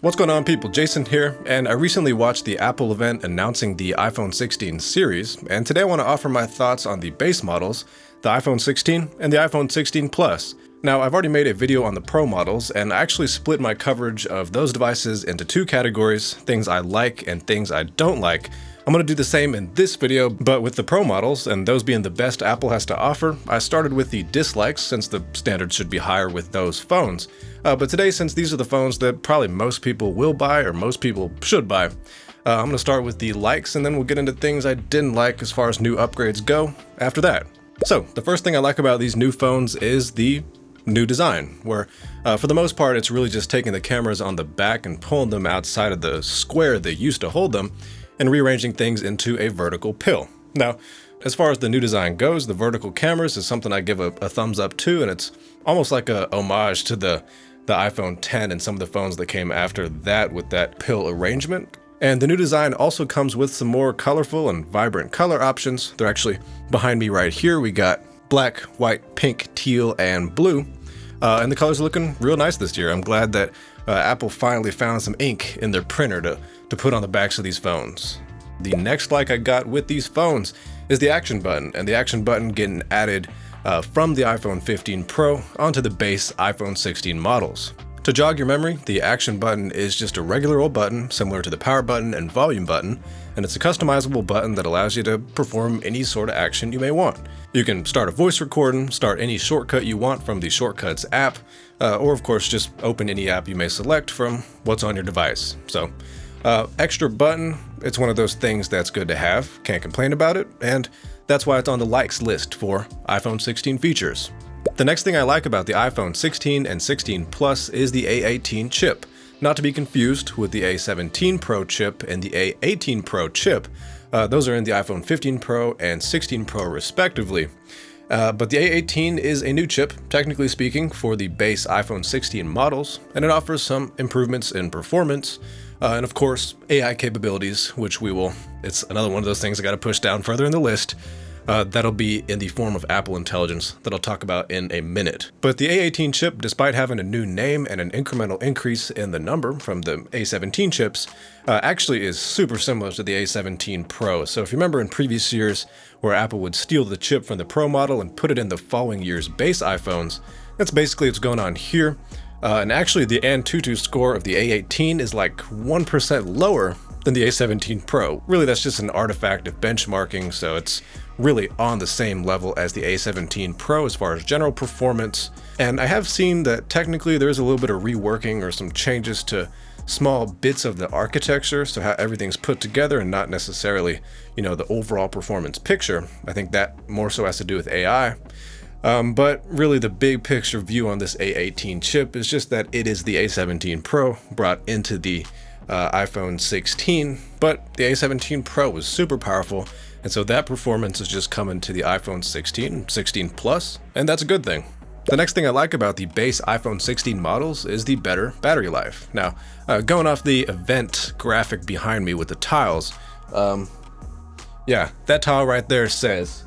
What's going on, people? Jason here, and I recently watched the Apple event announcing the iPhone 16 series, and today I want to offer my thoughts on the base models, the iPhone 16 and the iPhone 16 Plus. Now, I've already made a video on the Pro models, and I actually split my coverage of those devices into two categories, things I like and things I don't like. I'm going to do the same in this video, but with the Pro models, and those being the best Apple has to offer, I started with the dislikes since the standards should be higher with those phones. But today, since these are the phones that probably most people will buy or most people should buy, I'm going to start with the likes and then we'll get into things I didn't like as far as new upgrades go after that. So, the first thing I like about these new phones is the new design, where for the most part it's really just taking the cameras on the back and pulling them outside of the square they used to hold them and rearranging things into a vertical pill. Now, as far as the new design goes, the vertical cameras is something I give a thumbs up to, and it's almost like a homage to the iPhone X and some of the phones that came after that with that pill arrangement. And the new design also comes with some more colorful and vibrant color options. They're actually behind me right here. We got black, white, pink, teal, and blue. And the colors are looking real nice this year. I'm glad that Apple finally found some ink in their printer to put on the backs of these phones. The next like I got with these phones is the action button, and the action button getting added from the iPhone 15 Pro onto the base iPhone 16 models. To jog your memory, the action button is just a regular old button similar to the power button and volume button, and it's a customizable button that allows you to perform any sort of action you may want. You can start a voice recording, start any shortcut you want from the Shortcuts app, or of course just open any app you may select from what's on your device. So, extra button, it's one of those things that's good to have, can't complain about it, and that's why it's on the likes list for iPhone 16 features. The next thing I like about the iPhone 16 and 16 Plus is the A18 chip, not to be confused with the A17 Pro chip and the A18 Pro chip. Those are in the iPhone 15 Pro and 16 Pro respectively. But the A18 is a new chip, technically speaking, for the base iPhone 16 models, and it offers some improvements in performance, and of course, AI capabilities, which it's another one of those things I gotta push down further in the list. That'll be in the form of Apple Intelligence that I'll talk about in a minute. But the A18 chip, despite having a new name and an incremental increase in the number from the A17 chips, actually is super similar to the A17 Pro. So if you remember in previous years where Apple would steal the chip from the Pro model and put it in the following year's base iPhones, that's basically what's going on here. And actually the Antutu score of the A18 is like 1% lower than the A17 Pro. Really, that's just an artifact of benchmarking, so it's really on the same level as the A17 Pro as far as general performance. And I have seen that technically there's a little bit of reworking or some changes to small bits of the architecture, so how everything's put together and not necessarily, the overall performance picture. I think that more so has to do with AI. But really the big picture view on this A18 chip is just that it is the A17 Pro brought into the iPhone 16, but the A17 Pro was super powerful, and so that performance is just coming to the iPhone 16, 16 Plus, and that's a good thing. The next thing I like about the base iPhone 16 models is the better battery life. Now, going off the event graphic behind me with the tiles, that tile right there says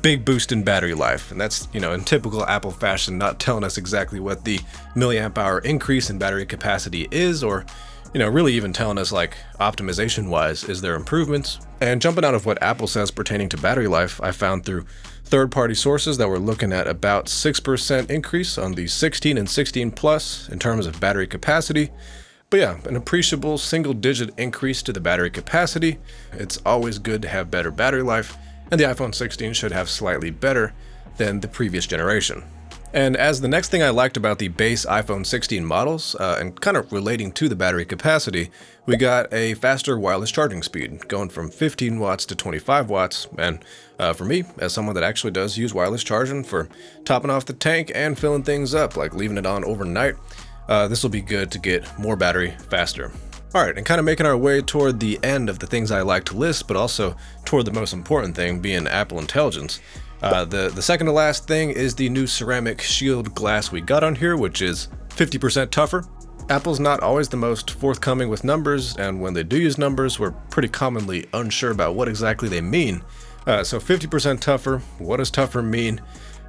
big boost in battery life, and that's, in typical Apple fashion, not telling us exactly what the milliamp hour increase in battery capacity is, or really even telling us like optimization-wise, is there improvements? And jumping out of what Apple says pertaining to battery life, I found through third-party sources that were looking at about 6% increase on the 16 and 16 Plus in terms of battery capacity. But yeah, an appreciable single-digit increase to the battery capacity. It's always good to have better battery life, and the iPhone 16 should have slightly better than the previous generation. And as the next thing I liked about the base iPhone 16 models, and kind of relating to the battery capacity, we got a faster wireless charging speed, going from 15 watts to 25 watts, and for me, as someone that actually does use wireless charging for topping off the tank and filling things up, like leaving it on overnight, this will be good to get more battery faster. Alright, and kind of making our way toward the end of the things I like to list, but also toward the most important thing being Apple Intelligence. The second to last thing is the new ceramic shield glass we got on here, which is 50% tougher. Apple's not always the most forthcoming with numbers, and when they do use numbers, we're pretty commonly unsure about what exactly they mean. So 50% tougher, what does tougher mean?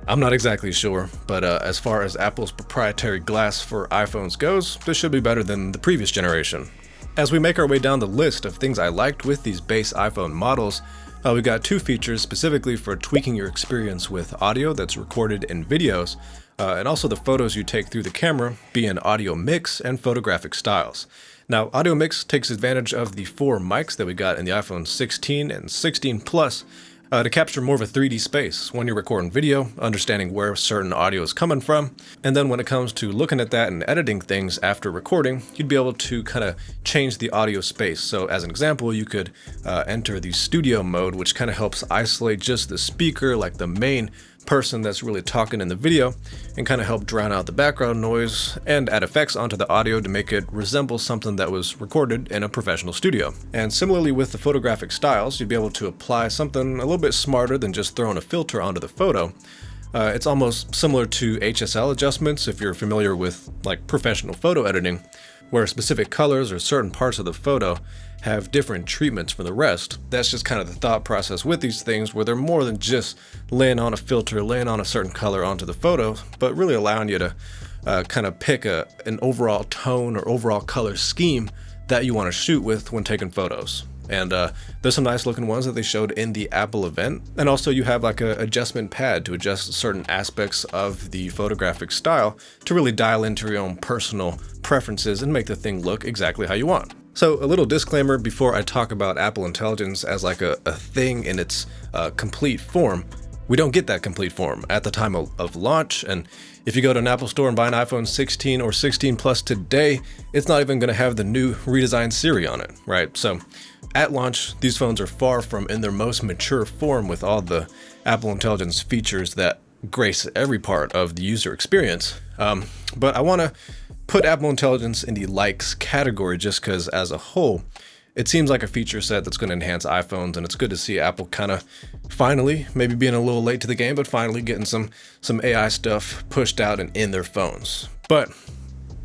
I'm not exactly sure, but as far as Apple's proprietary glass for iPhones goes, this should be better than the previous generation. As we make our way down the list of things I liked with these base iPhone models, we got two features specifically for tweaking your experience with audio that's recorded in videos, and also the photos you take through the camera, being audio mix and photographic styles. Now, audio mix takes advantage of the 4 mics that we got in the iPhone 16 and 16 Plus to capture more of a 3D space when you're recording video, understanding where certain audio is coming from. And then when it comes to looking at that and editing things after recording, you'd be able to kind of change the audio space. So as an example, you could enter the studio mode, which kind of helps isolate just the speaker, like the main person that's really talking in the video, and kind of help drown out the background noise and add effects onto the audio to make it resemble something that was recorded in a professional studio. And similarly with the photographic styles, you'd be able to apply something a little bit smarter than just throwing a filter onto the photo. It's almost similar to HSL adjustments if you're familiar with like professional photo editing, where specific colors or certain parts of the photo have different treatments from the rest. That's just kind of the thought process with these things, where they're more than just laying on a filter, laying on a certain color onto the photo, but really allowing you to kind of pick an overall tone or overall color scheme that you want to shoot with when taking photos. And there's some nice looking ones that they showed in the Apple event. And also you have like a adjustment pad to adjust certain aspects of the photographic style to really dial into your own personal preferences and make the thing look exactly how you want. So a little disclaimer before I talk about Apple Intelligence as like a thing in its complete form. We don't get that complete form at the time of launch, and if you go to an Apple store and buy an iPhone 16 or 16 Plus today, it's not even going to have the new redesigned Siri on it, right? So at launch, these phones are far from in their most mature form with all the Apple Intelligence features that grace every part of the user experience. But I want to put Apple Intelligence in the likes category just because as a whole, it seems like a feature set that's going to enhance iPhones, and it's good to see Apple kind of finally, maybe being a little late to the game, but finally getting some AI stuff pushed out and in their phones. But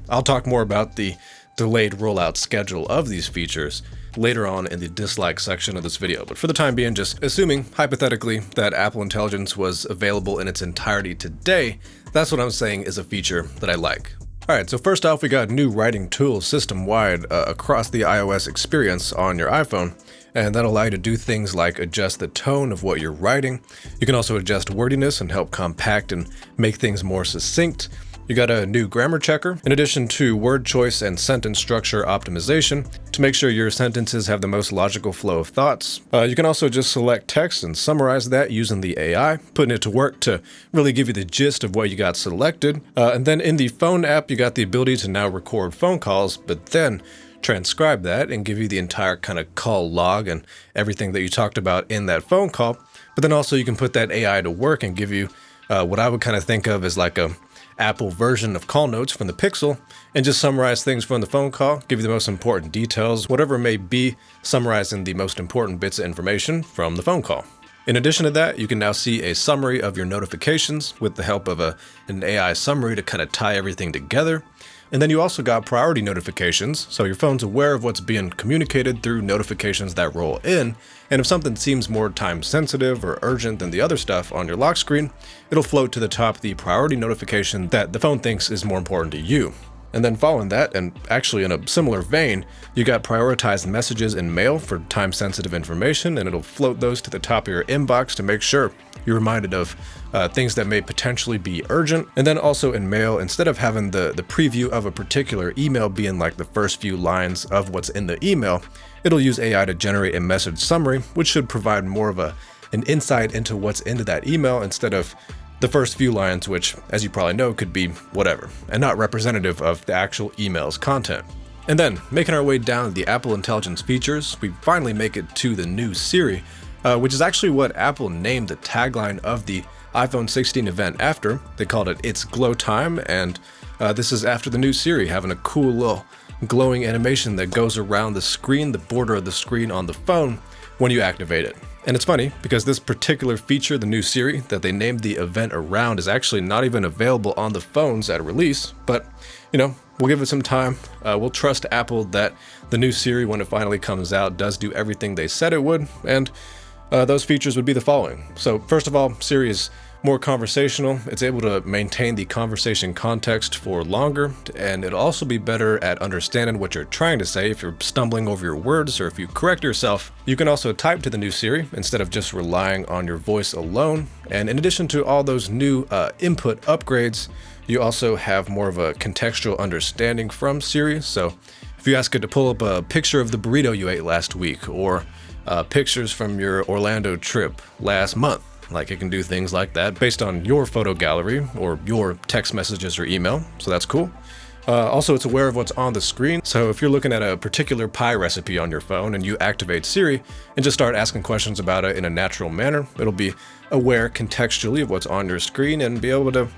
I'll talk more about the delayed rollout schedule of these features later on in the dislike section of this video. But for the time being, just assuming hypothetically that Apple Intelligence was available in its entirety today, that's what I'm saying is a feature that I like. Alright, so first off, we got new writing tools system-wide across the iOS experience on your iPhone, and that'll allow you to do things like adjust the tone of what you're writing. You can also adjust wordiness and help compact and make things more succinct. You got a new grammar checker, in addition to word choice and sentence structure optimization to make sure your sentences have the most logical flow of thoughts. You can also just select text and summarize that using the AI, putting it to work to really give you the gist of what you got selected. And then in the phone app, you got the ability to now record phone calls, but then transcribe that and give you the entire kind of call log and everything that you talked about in that phone call. But then also you can put that AI to work and give you what I would kind of think of as like a Apple version of call notes from the Pixel, and just summarize things from the phone call, give you the most important details, whatever it may be, summarizing the most important bits of information from the phone call. In addition to that, you can now see a summary of your notifications with the help of an AI summary to kind of tie everything together. And then you also got priority notifications, so your phone's aware of what's being communicated through notifications that roll in, and if something seems more time sensitive or urgent than the other stuff on your lock screen, it'll float to the top the priority notification that the phone thinks is more important to you. And then following that, and actually in a similar vein, you got prioritized messages in mail for time-sensitive information, and it'll float those to the top of your inbox to make sure you're reminded of things that may potentially be urgent. And then also in mail, instead of having the preview of a particular email being like the first few lines of what's in the email, it'll use AI to generate a message summary, which should provide more of an insight into what's into that email instead of the first few lines, which, as you probably know, could be whatever, and not representative of the actual email's content. And then, making our way down the Apple Intelligence features, we finally make it to the new Siri, which is actually what Apple named the tagline of the iPhone 16 event after. They called it It's Glow Time, and this is after the new Siri having a cool little glowing animation that goes around the screen, the border of the screen on the phone, when you activate it. And it's funny because this particular feature, the new Siri, that they named the event around is actually not even available on the phones at release, but you know, we'll give it some time. We'll trust Apple that the new Siri, when it finally comes out, does do everything they said it would, and those features would be the following. So first of all, Siri is more conversational. It's able to maintain the conversation context for longer, and it'll also be better at understanding what you're trying to say if you're stumbling over your words or if you correct yourself. You can also type to the new Siri instead of just relying on your voice alone. And in addition to all those new input upgrades, you also have more of a contextual understanding from Siri. So if you ask it to pull up a picture of the burrito you ate last week, or pictures from your Orlando trip last month, like it can do things like that based on your photo gallery or your text messages or email, so that's cool. Also, it's aware of what's on the screen, so if you're looking at a particular pie recipe on your phone and you activate Siri and just start asking questions about it in a natural manner, it'll be aware contextually of what's on your screen and be able to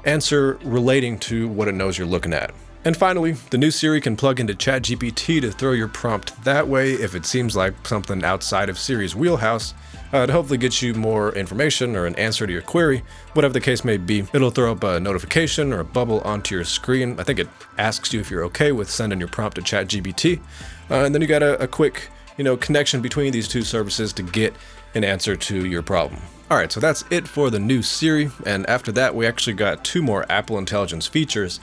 answer relating to what it knows you're looking at. And finally, the new Siri can plug into ChatGPT to throw your prompt that way if it seems like something outside of Siri's wheelhouse, to hopefully get you more information or an answer to your query. Whatever the case may be, it'll throw up a notification or a bubble onto your screen. I think it asks you if you're okay with sending your prompt to ChatGPT, and then you got a quick, connection between these two services to get an answer to your problem. All right, so that's it for the new Siri, and after that, we actually got 2 more Apple Intelligence features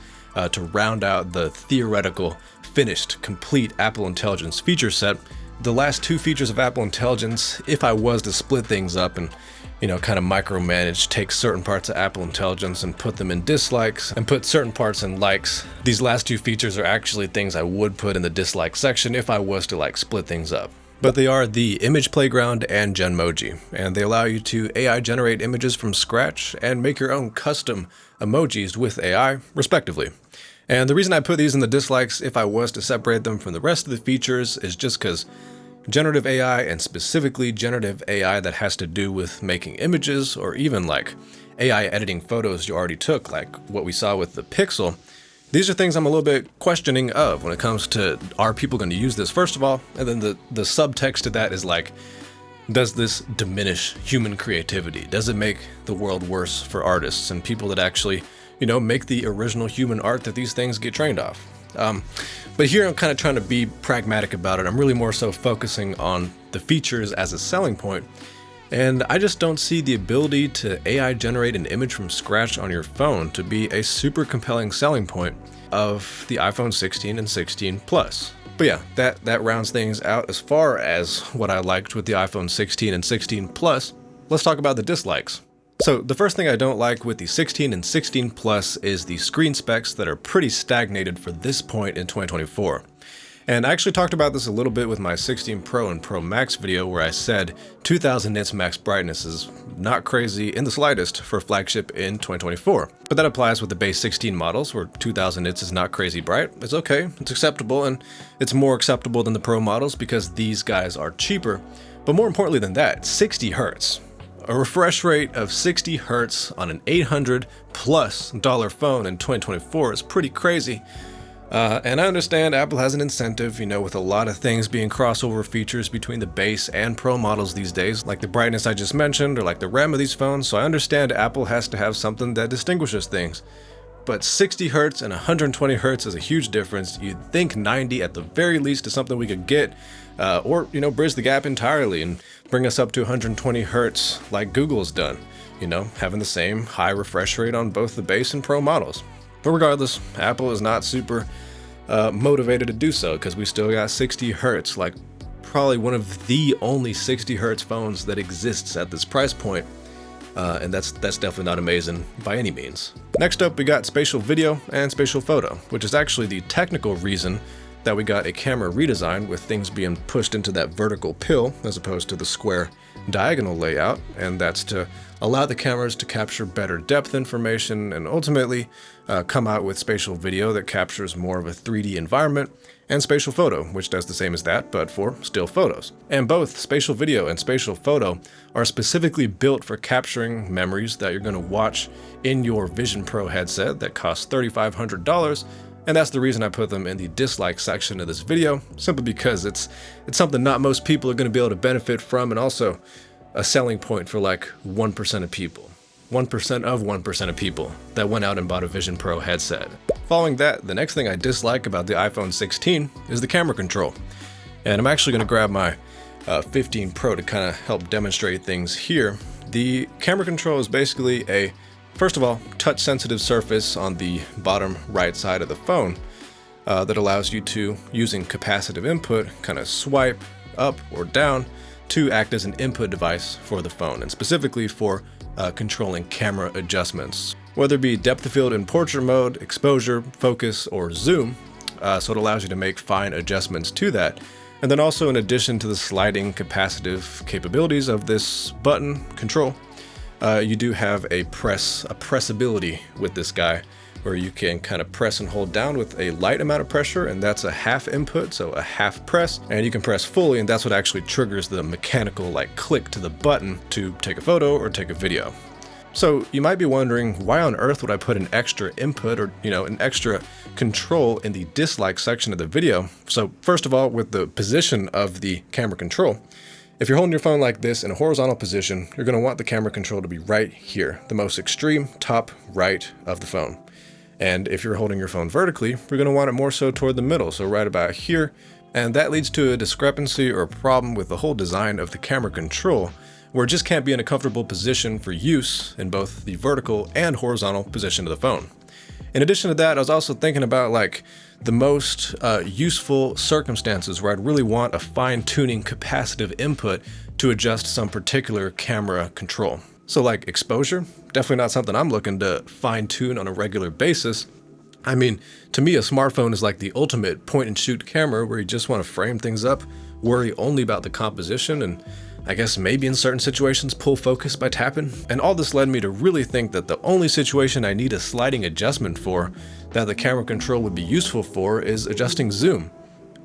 to round out the theoretical, finished, complete Apple Intelligence feature set. The last 2 features of Apple Intelligence, if I was to split things up and, kind of micromanage, take certain parts of Apple Intelligence and put them in dislikes and put certain parts in likes, these last 2 features are actually things I would put in the dislike section if I was to split things up. But they are the Image Playground and Genmoji, and they allow you to AI generate images from scratch and make your own custom emojis with AI, respectively. And the reason I put these in the dislikes if I was to separate them from the rest of the features is just because generative AI, and specifically generative AI that has to do with making images, or even AI editing photos you already took, like what we saw with the Pixel, these are things I'm a little bit questioning of when it comes to, are people going to use this, first of all? And then the subtext to that is does this diminish human creativity? Does it make the world worse for artists and people that actually, make the original human art that these things get trained off? But here I'm kind of trying to be pragmatic about it. I'm really more so focusing on the features as a selling point. And I just don't see the ability to AI generate an image from scratch on your phone to be a super compelling selling point of the iPhone 16 and 16 Plus. But yeah, that rounds things out as far as what I liked with the iPhone 16 and 16 Plus. Let's talk about the dislikes. So the first thing I don't like with the 16 and 16 Plus is the screen specs that are pretty stagnated for this point in 2024. And I actually talked about this a little bit with my 16 Pro and Pro Max video, where I said 2000 nits max brightness is not crazy in the slightest for a flagship in 2024. But that applies with the base 16 models, where 2000 nits is not crazy bright. It's okay, it's acceptable, and it's more acceptable than the Pro models because these guys are cheaper. But more importantly than that, 60 hertz. A refresh rate of 60 hertz on an $800+ phone in 2024 is pretty crazy. And I understand Apple has an incentive, with a lot of things being crossover features between the base and Pro models these days, like the brightness I just mentioned, or like the RAM of these phones, so I understand Apple has to have something that distinguishes things. But 60 hertz and 120 hertz is a huge difference. You'd think 90 at the very least is something we could get, or bridge the gap entirely and bring us up to 120 hertz like Google's done, having the same high refresh rate on both the base and Pro models. But regardless, Apple is not super motivated to do so because we still got 60 hertz, like probably one of the only 60 hertz phones that exists at this price point. And that's definitely not amazing by any means. Next up, we got spatial video and spatial photo, which is actually the technical reason that we got a camera redesign, with things being pushed into that vertical pill as opposed to the square diagonal layout, and that's to allow the cameras to capture better depth information and ultimately come out with spatial video that captures more of a 3D environment, and spatial photo, which does the same as that, but for still photos. And both spatial video and spatial photo are specifically built for capturing memories that you're going to watch in your Vision Pro headset that costs $3,500. And that's the reason I put them in the dislike section of this video, simply because it's something not most people are going to be able to benefit from, and also a selling point for 1% of people. 1% of 1% of people that went out and bought a Vision Pro headset. Following that, the next thing I dislike about the iPhone 16 is the camera control. And I'm actually going to grab my 15 Pro to kind of help demonstrate things here. The camera control is basically a, first of all, touch-sensitive surface on the bottom right side of the phone that allows you to, using capacitive input, kind of swipe up or down to act as an input device for the phone, and specifically for controlling camera adjustments, whether it be depth of field in portrait mode, exposure, focus, or zoom. So it allows you to make fine adjustments to that. And then also, in addition to the sliding capacitive capabilities of this button control, you do have a pressability with this guy, where you can kind of press and hold down with a light amount of pressure, and that's a half input, so a half press, and you can press fully, and that's what actually triggers the mechanical like click to the button to take a photo or take a video. So you might be wondering, why on earth would I put an extra input or, an extra control in the dislike section of the video? So first of all, with the position of the camera control, if you're holding your phone like this in a horizontal position, you're going to want the camera control to be right here, the most extreme top right of the phone. And if you're holding your phone vertically, you're going to want it more so toward the middle, so right about here. And that leads to a discrepancy or a problem with the whole design of the camera control, where it just can't be in a comfortable position for use in both the vertical and horizontal position of the phone. In addition to that, I was also thinking about like the most useful circumstances where I'd really want a fine-tuning capacitive input to adjust some particular camera control. So like exposure, definitely not something I'm looking to fine-tune on a regular basis. I mean, to me, a smartphone is like the ultimate point-and-shoot camera where you just want to frame things up, worry only about the composition, and I guess maybe in certain situations pull focus by tapping. And all this led me to really think that the only situation I need a sliding adjustment for that the camera control would be useful for is adjusting zoom.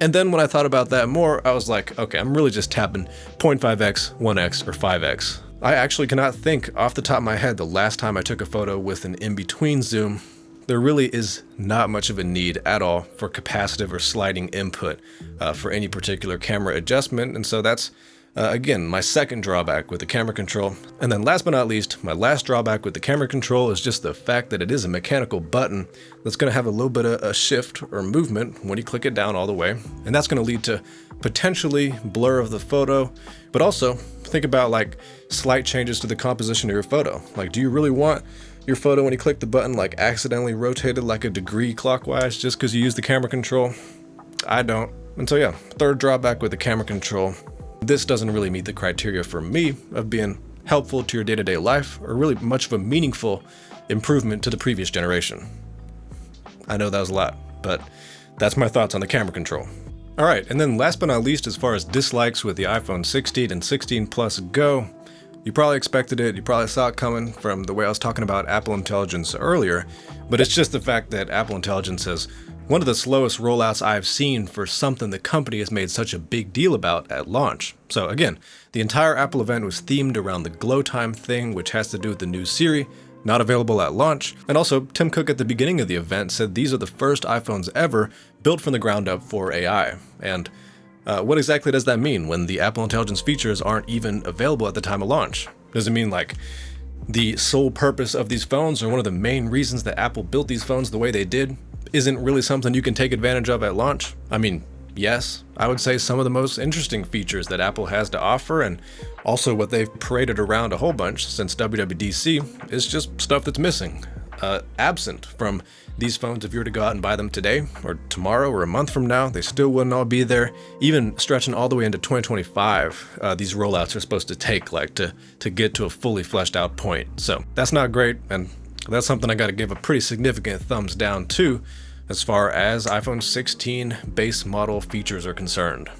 And then when I thought about that more, I was like, okay, I'm really just tapping 0.5x, 1x, or 5x. I actually cannot think off the top of my head the last time I took a photo with an in-between zoom. There really is not much of a need at all for capacitive or sliding input for any particular camera adjustment, and so that's again, my second drawback with the camera control. And then last but not least, my last drawback with the camera control is just the fact that it is a mechanical button that's going to have a little bit of a shift or movement when you click it down all the way. And that's going to lead to potentially blur of the photo, but also think about like slight changes to the composition of your photo. Like, do you really want your photo when you click the button like accidentally rotated like a degree clockwise just because you use the camera control? I don't. And so yeah, third drawback with the camera control. This doesn't really meet the criteria for me of being helpful to your day-to-day life or really much of a meaningful improvement to the previous generation. I know that was a lot, but that's my thoughts on the camera control. All right, and then last but not least, as far as dislikes with the iPhone 16 and 16 Plus go, you probably expected it, you probably saw it coming from the way I was talking about Apple Intelligence earlier, but it's just the fact that Apple Intelligence has one of the slowest rollouts I've seen for something the company has made such a big deal about at launch. So again, the entire Apple event was themed around the glow time thing, which has to do with the new Siri, not available at launch. And also, Tim Cook at the beginning of the event said these are the first iPhones ever built from the ground up for AI. And what exactly does that mean when the Apple Intelligence features aren't even available at the time of launch? Does it mean like the sole purpose of these phones, or one of the main reasons that Apple built these phones the way they did, isn't really something you can take advantage of at launch? I mean, yes, I would say some of the most interesting features that Apple has to offer, and also what they've paraded around a whole bunch since WWDC, is just stuff that's missing, absent from these phones. If you were to go out and buy them today or tomorrow or a month from now, they still wouldn't all be there. Even stretching all the way into 2025, these rollouts are supposed to take to get to a fully fleshed out point. So that's not great, and that's something I got to give a pretty significant thumbs down to as far as iPhone 16 base model features are concerned.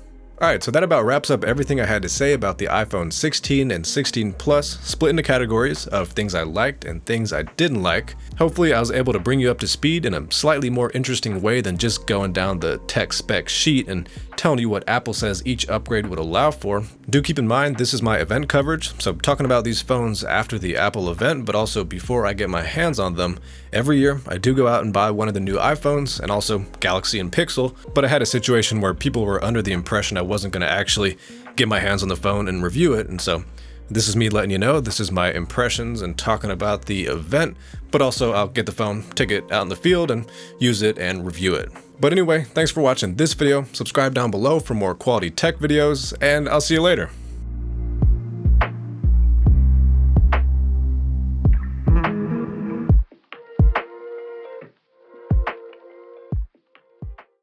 Alright, so that about wraps up everything I had to say about the iPhone 16 and 16 Plus, split into categories of things I liked and things I didn't like. Hopefully I was able to bring you up to speed in a slightly more interesting way than just going down the tech spec sheet and telling you what Apple says each upgrade would allow for. Do keep in mind this is my event coverage, so talking about these phones after the Apple event, but also before I get my hands on them. Every year I do go out and buy one of the new iPhones, and also Galaxy and Pixel, but I had a situation where people were under the impression I wasn't going to actually get my hands on the phone and review it, and so this is me letting you know this is my impressions and talking about the event, but also I'll get the phone, take it out in the field and use it and review it. But anyway, thanks for watching this video, subscribe down below for more quality tech videos, and I'll see you later.